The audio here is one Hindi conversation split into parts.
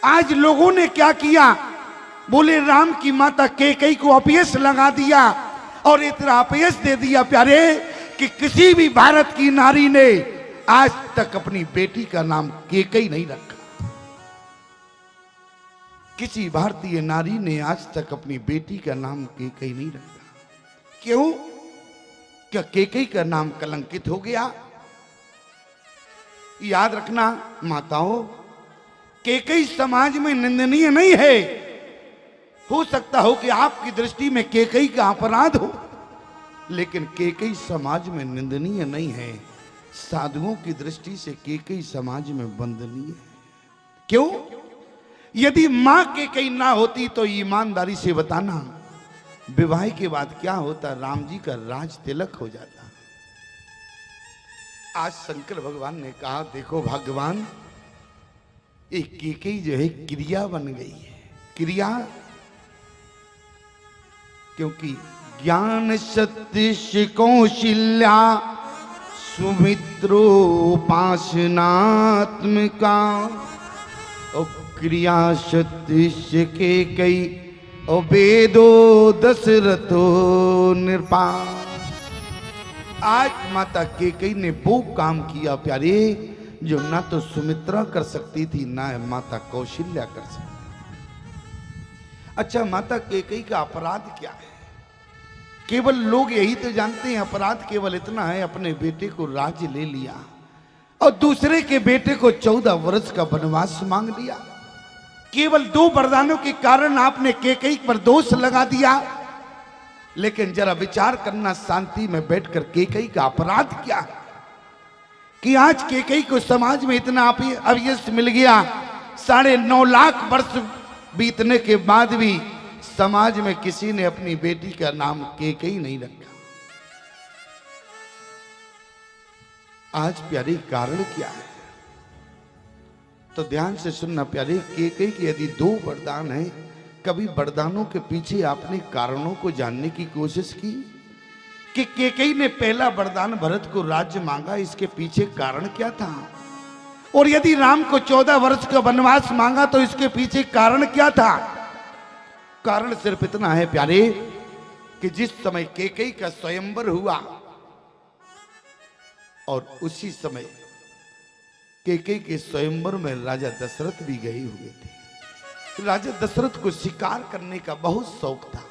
आज लोगों ने क्या किया, बोले राम की माता कैकेयी को अपयश लगा दिया और इतना अपयश दे दिया प्यारे कि किसी भी भारत की नारी ने आज तक अपनी बेटी का नाम कैकेयी नहीं रखा। किसी भारतीय नारी ने आज तक अपनी बेटी का नाम कैकेयी नहीं रखा। क्यों? क्या कैकेयी का नाम कलंकित हो गया? याद रखना माताओं, कैकेयी समाज में निंदनीय नहीं है। हो सकता हो कि आपकी दृष्टि में कैकेयी का अपराध हो, लेकिन कैकेयी समाज में निंदनीय नहीं है। साधुओं की दृष्टि से कैकेयी समाज में वंदनीय है। क्यों? यदि मां कैकेयी ना होती तो ईमानदारी से बताना, विवाह के बाद क्या होता? राम जी का राज तिलक हो जाता। आज शंकर भगवान ने कहा, देखो भगवान, एक कैकेयी जो है क्रिया बन गई है। क्रिया क्योंकि ज्ञान सत्य कौशल्या सुमित्रोपासनात्मिका और क्रिया सत्य कैकेयी और वेदो दशरथो नृपा। आज माता कैकेयी ने वो काम किया प्यारे जो ना तो सुमित्रा कर सकती थी, ना माता कौशल्या कर सकती। अच्छा, माता कैकेयी का अपराध क्या है? केवल लोग यही तो जानते हैं, अपराध केवल इतना है, अपने बेटे को राज्य ले लिया और दूसरे के बेटे को 14 वर्ष का वनवास मांग लिया। केवल 2 वरदानों के कारण आपने कैकेयी पर दोष लगा दिया। लेकिन जरा विचार करना शांति में बैठकर, कैकेयी का अपराध क्या है कि आज कैकेयी को समाज में इतना अपयश मिल गया। 9.5 लाख वर्ष बीतने के बाद भी समाज में किसी ने अपनी बेटी का नाम कैकेयी नहीं रखा। आज प्यारे कारण क्या है? तो ध्यान से सुनना प्यारे, कैकेयी के यदि 2 वरदान हैं, कभी वरदानों के पीछे आपने कारणों को जानने की कोशिश की कि कैकेयी ने पहला वरदान भरत को राज्य मांगा, इसके पीछे कारण क्या था? और यदि राम को 14 वर्ष का वनवास मांगा तो इसके पीछे कारण क्या था? कारण सिर्फ इतना है प्यारे कि जिस समय कैकेयी का स्वयंवर हुआ और उसी समय कैकेयी के स्वयंवर में राजा दशरथ भी गए हुए थे। राजा दशरथ को शिकार करने का बहुत शौक था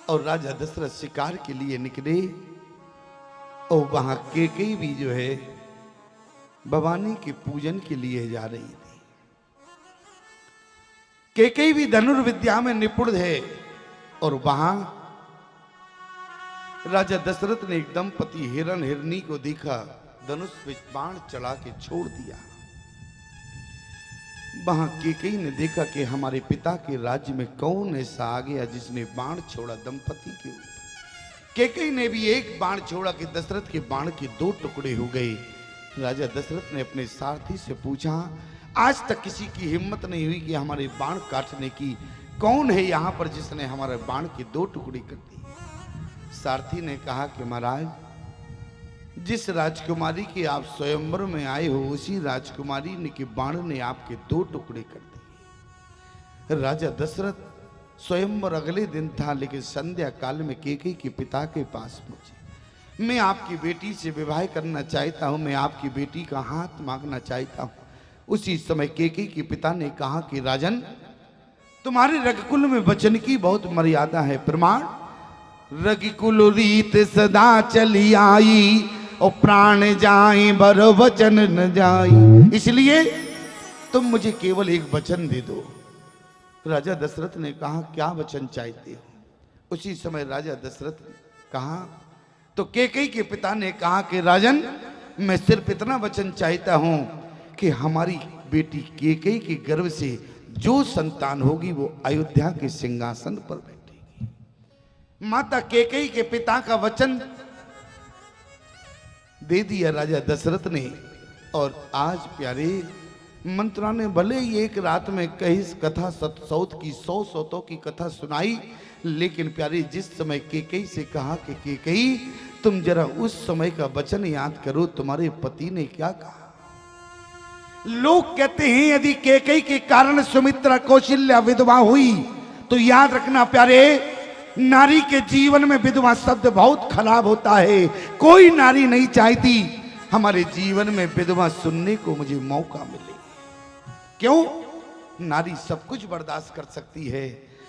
और राजा दशरथ शिकार के लिए निकले और वहां कैकेयी भी जो है भवानी के पूजन के लिए जा रही थी। कैकेयी भी धनुर्विद्या में निपुण है और वहां राजा दशरथ ने एक दंपति हिरण हिरनी को देखा, धनुष में बाण चढ़ा के छोड़ दिया। वहां कैकेयी ने देखा कि हमारे पिता के राज्य में कौन ऐसा आ गया जिसने बाण छोड़ा दंपति के ऊपर। कैकेयी ने भी एक बाण छोड़ा कि दशरथ के बाण के 2 टुकड़े हो गए। राजा दशरथ ने अपने सारथी से पूछा, आज तक किसी की हिम्मत नहीं हुई कि हमारे बाण काटने की, कौन है यहां पर जिसने हमारे बाण के 2 टुकड़े कर दिए? सारथी ने कहा कि महाराज, जिस राजकुमारी के आप स्वयंवर में आए हो उसी राजकुमारी ने के बाण ने आपके 2 टुकड़े कर दिए। राजा दशरथ स्वयंवर अगले दिन था, लेकिन संध्या काल में कैकेयी के पिता के पास पहुंचे। मैं आपकी बेटी से विवाह करना चाहता हूं, मैं आपकी बेटी का हाथ मांगना चाहता हूं। उसी समय कैकेयी के पिता ने कहा कि राजन, तुम्हारे रघुकुल में वचन की बहुत मर्यादा है। प्रमाण, रघुकुल रीत सदा चली आई और प्राण जाए बर वचन न जाई, इसलिए तुम मुझे केवल एक वचन दे दो। राजा दशरथ ने कहा, क्या वचन चाहते हो? उसी समय राजा दशरथ ने कहा, तो कैकेयी के पिता ने कहा कि राजन, मैं सिर्फ इतना वचन चाहता हूं कि हमारी बेटी कैकेयी के गर्भ से जो संतान होगी वो अयोध्या के सिंहासन पर बैठेगी। माता कैकेयी के पिता का वचन दे दिया राजा दशरथ ने। और आज प्यारे, मंत्रा ने भले ही एक रात में कई कथा सौत की 100 सौतों की कथा सुनाई, लेकिन प्यारे जिस समय कैकेयी से कहा कि कैकेयी तुम जरा उस समय का वचन याद करो, तुम्हारे पति ने क्या कहा। लोग कहते हैं यदि कैकेयी के कारण सुमित्रा कौशल्या विधवा हुई तो याद रखना प्यारे, नारी के जीवन में विधवा शब्द बहुत खराब होता है। कोई नारी नहीं चाहती हमारे जीवन में विधवा सुनने को मुझे मौका मिले। क्यों? नारी सब कुछ बर्दाश्त कर सकती है,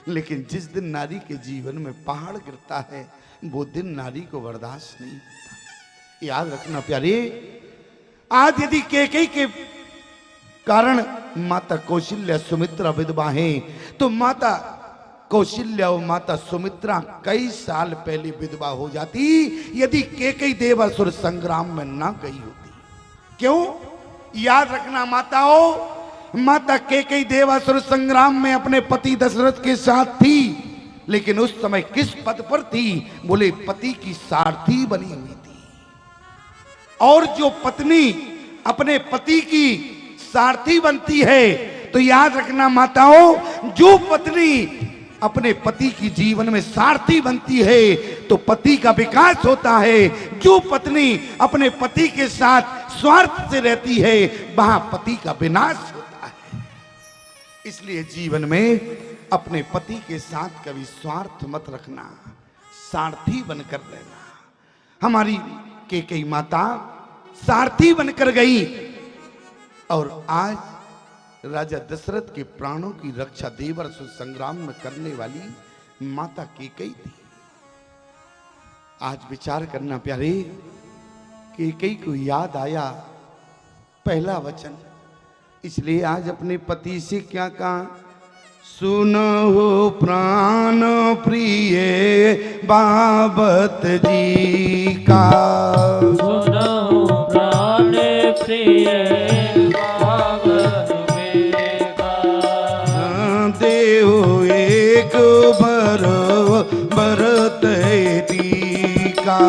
लेकिन जिस दिन नारी के जीवन में पहाड़ गिरता है वो दिन नारी को बर्दाश्त नहीं होता। याद रखना प्यारे, आज यदि कैकेयी के कारण माता कौशल्या सुमित्रा विधवा हैं, तो माता कौशल्या और माता सुमित्रा कई साल पहले विधवा हो जाती यदि कैकेयी देवासुर संग्राम में ना गई होती। क्यों? याद रखना माताओं, माता कैकेयी देवासुर संग्राम में अपने पति दशरथ के साथ थी, लेकिन उस समय किस पद पर थी? बोले पति की सारथी बनी हुई थी। और जो पत्नी अपने पति की सारथी बनती है, तो याद रखना माताओं, जो पत्नी अपने पति की जीवन में सारथी बनती है तो पति का विकास होता है। जो पत्नी अपने पति के साथ स्वार्थ से रहती है वहां पति का विनाश होता है। इसलिए जीवन में अपने पति के साथ कभी स्वार्थ मत रखना, सारथी बनकर रहना। हमारी कैकेयी माता सारथी बनकर गई और आज राजा दशरथ के प्राणों की रक्षा देवासुर संग्राम में करने वाली माता कैकेयी थी। आज विचार करना प्यारे, कैकेयी को याद आया पहला वचन, इसलिए आज अपने पति से क्या कहा? सुनो प्राण प्रिय बाबत जी का, सुनो प्राण प्रिय एक बरत टीका,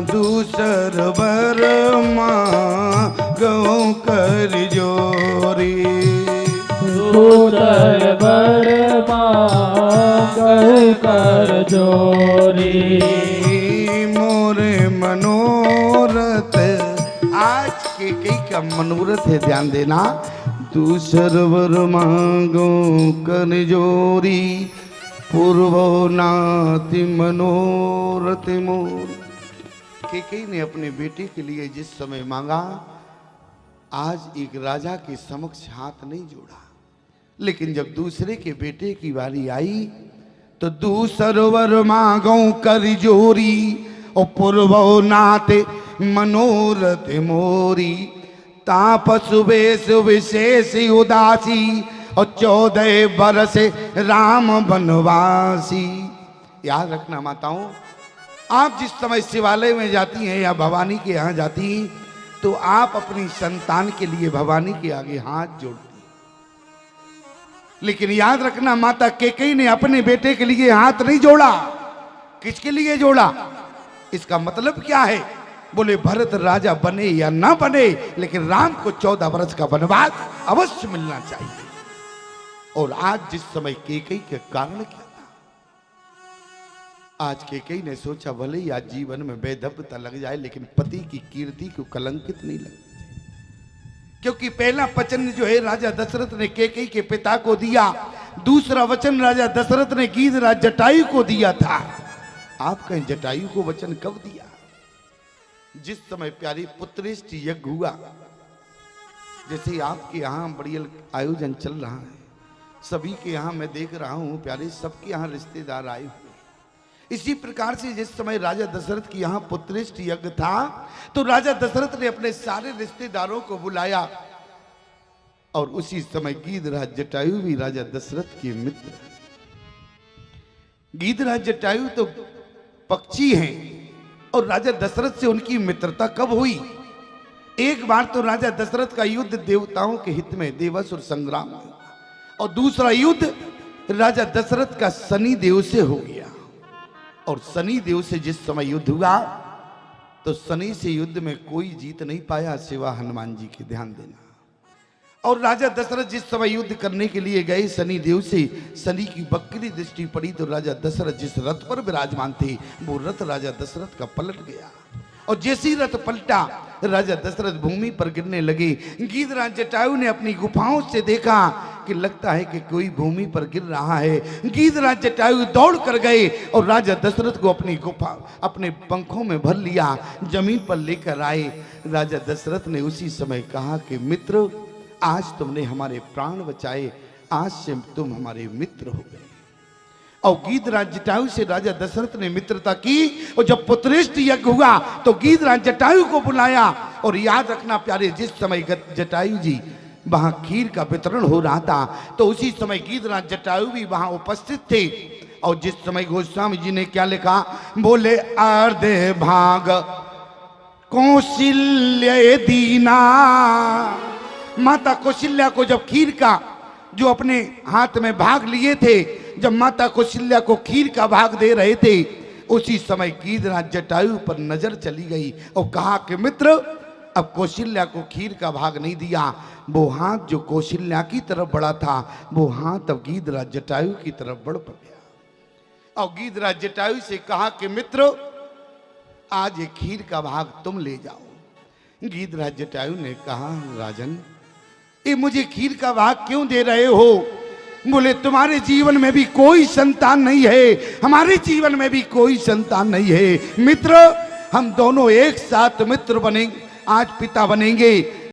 दूसर बर मांगो कर जोरी, दूसर बर मांगो कर जोरी, मोरे मनोरथ। आज कैकेयी का मनोरथ है, ध्यान देना। दूसर वर मांगो कर जोरी, पूर्वो नाति मनोरथ मोर। कैकेयी ने अपने बेटे के लिए जिस समय मांगा, आज एक राजा के समक्ष हाथ नहीं जोड़ा, लेकिन जब दूसरे के बेटे की बारी आई तो दूसर वर मांगो कर जोरी और पूर्वो नाते मनोरथ मोरी, तापस वेश विशेष उदासी और 14 बरस राम वनवासी। याद रखना माताओं, आप जिस समय शिवालय में जाती हैं या भवानी के यहाँ जाती हैं तो आप अपनी संतान के लिए भवानी के आगे हाथ जोड़ती, लेकिन याद रखना माता कैकेयी ने अपने बेटे के लिए हाथ नहीं जोड़ा। किसके लिए जोड़ा? इसका मतलब क्या है? बोले भरत राजा बने या ना बने, लेकिन राम को 14 वर्ष का वनवास अवश्य मिलना चाहिए। और आज जिस समय कैकेयी के कारण क्या था? आज कैकेयी ने सोचा भले ही आज जीवन में बेधब्यता लग जाए, लेकिन पति की कीर्ति को कलंकित नहीं लगना चाहिए। क्योंकि पहला वचन जो है राजा दशरथ ने कैकेयी के पिता को दिया, दूसरा वचन राजा दशरथ ने गीधराज जटायु को दिया था। आप कहें जटायु को वचन कब दिया? जिस समय प्यारी पुत्रेष्ट यज्ञ हुआ, जैसे आपके यहाँ बड़ी आयोजन चल रहा है, सभी के यहाँ मैं देख रहा हूँ प्यारे, सबके यहाँ रिश्तेदार आए हुए। इसी प्रकार से जिस समय राजा दशरथ की यहाँ पुत्रेष्ट यज्ञ था, तो राजा दशरथ ने अपने सारे रिश्तेदारों को बुलाया और उसी समय गीधराज जटायु भी राजा दशरथ के मित्र। गीधराज जटायु तो पक्षी हैं और राजा दशरथ से उनकी मित्रता कब हुई? एक बार तो राजा दशरथ का युद्ध देवताओं के हित में देवासुर संग्राम में, और दूसरा युद्ध राजा दशरथ का शनि देव से हो गया। और शनि देव से जिस समय युद्ध हुआ तो शनि से युद्ध में कोई जीत नहीं पाया सिवा हनुमान जी के, ध्यान देना। और राजा दशरथ जिस समय युद्ध करने के लिए गए शनि देव से, शनि की बकरी दृष्टि पड़ी तो राजा दशरथ जिस रथ पर विराजमान थे वो रथ राजा दशरथ का पलट गया। और जैसी रथ पलटा राजा दशरथ भूमि पर गिरने लगे। गीधराज जटायु ने अपनी गुफाओं से देखा कि लगता है कि कोई भूमि पर गिर रहा है। गीधराज जटायु दौड़ कर गए और राजा दशरथ को अपनी गुफा अपने पंखों में भर लिया, जमीन पर लेकर आए। राजा दशरथ ने उसी समय कहा कि मित्र, आज तुमने हमारे प्राण बचाए, आज से तुम हमारे मित्र हो गए। और गीधराज जटायु से राजा दशरथ ने मित्रता की। और जब पुत्रेष्ट यज्ञ हुआ तो गीधराज जटायु को बुलाया। और याद रखना प्यारे, जिस समय जटायु जी वहां खीर का वितरण हो रहा था तो उसी समय गीधराज जटायु भी वहां उपस्थित थे। और जिस समय गोस्वामी जी ने क्या लिखा, बोले अर्धे भाग कौशल्य दीना। माता कौशल्या को जब खीर का जो अपने हाथ में भाग लिए थे, जब माता कौशल्या को खीर का भाग दे रहे थे, उसी समय गीधराज जटायु पर नजर चली गई और कहा कि मित्र, अब कौशल्या को खीर का भाग नहीं दिया। वो हाथ जो कौशल्या की तरफ बढ़ा था वो हाथ अब गीधराज जटायु की तरफ बढ़ पड़ गया। और गीधराज जटायु से कहा कि मित्र, आज ये खीर का भाग तुम ले जाओ। गीधराज जटायु ने कहा, राजन, ये मुझे खीर का भाग क्यों दे रहे हो? बोले, तुम्हारे जीवन में भी कोई संतान नहीं है, हमारे जीवन में भी कोई संतान नहीं है। मित्र, हम दोनों एक साथ मित्र बनेंगे, आज पिता बनेंगे।